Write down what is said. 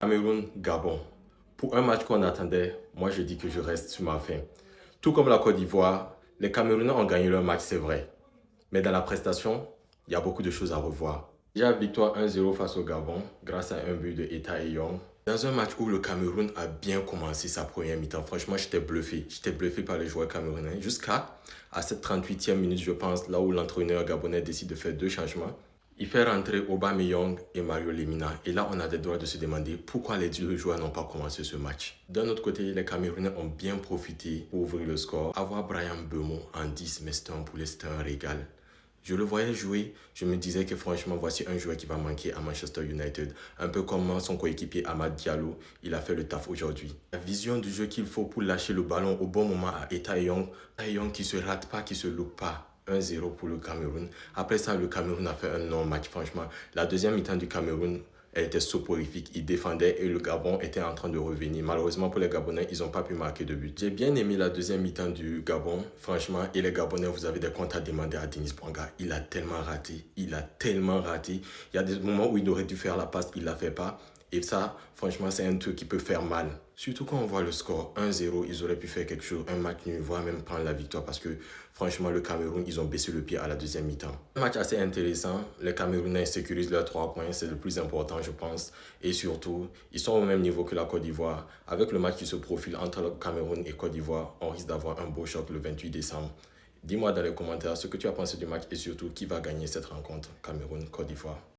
Cameroun-Gabon. Pour un match qu'on attendait, moi je dis que je reste sur ma faim. Tout comme la Côte d'Ivoire, les Camerounais ont gagné leur match, c'est vrai. Mais dans la prestation, il y a beaucoup de choses à revoir. Déjà, victoire 1-0 face au Gabon, grâce à un but de Eta Eyong. Dans un match où le Cameroun a bien commencé sa première mi-temps, franchement, j'étais bluffé. J'étais bluffé par les joueurs camerounais. Jusqu'à cette 38e minute, je pense, là où l'entraîneur gabonais décide de faire 2 changements. Il fait rentrer Aubameyang et Mario Lemina. Et là, on a des droits de se demander pourquoi les deux joueurs n'ont pas commencé ce match. D'un autre côté, les Camerounais ont bien profité pour ouvrir le score. Avoir Bryan Mbeumo en 10, mais c'était un poulet, c'était un régal. Je le voyais jouer, je me disais que franchement, voici un joueur qui va manquer à Manchester United. Un peu comme son coéquipier Amad Diallo, il a fait le taf aujourd'hui. La vision du jeu qu'il faut pour lâcher le ballon au bon moment à Eta Eyong. Eta Eyong qui se rate pas, qui se loupe pas. 1-0 pour le Cameroun. Après ça, le Cameroun a fait un non-match, franchement. La deuxième mi-temps du Cameroun, elle était soporifique. Ils défendaient et le Gabon était en train de revenir. Malheureusement pour les Gabonais, ils n'ont pas pu marquer de but. J'ai bien aimé la deuxième mi-temps du Gabon, franchement. Et les Gabonais, vous avez des comptes à demander à Denis Bouanga. Il a tellement raté. Il a tellement raté. Il y a des moments où il aurait dû faire la passe, il ne la fait pas. Et ça, franchement, c'est un truc qui peut faire mal. Surtout quand on voit le score 1-0, ils auraient pu faire quelque chose, un match nul, voire même prendre la victoire parce que franchement, le Cameroun, ils ont baissé le pied à la deuxième mi-temps. Un match assez intéressant. Les Camerounais sécurisent leurs 3 points, c'est le plus important, je pense. Et surtout, ils sont au même niveau que la Côte d'Ivoire. Avec le match qui se profile entre le Cameroun et Côte d'Ivoire, on risque d'avoir un beau choc le 28 décembre. Dis-moi dans les commentaires ce que tu as pensé du match et surtout qui va gagner cette rencontre Cameroun-Côte d'Ivoire.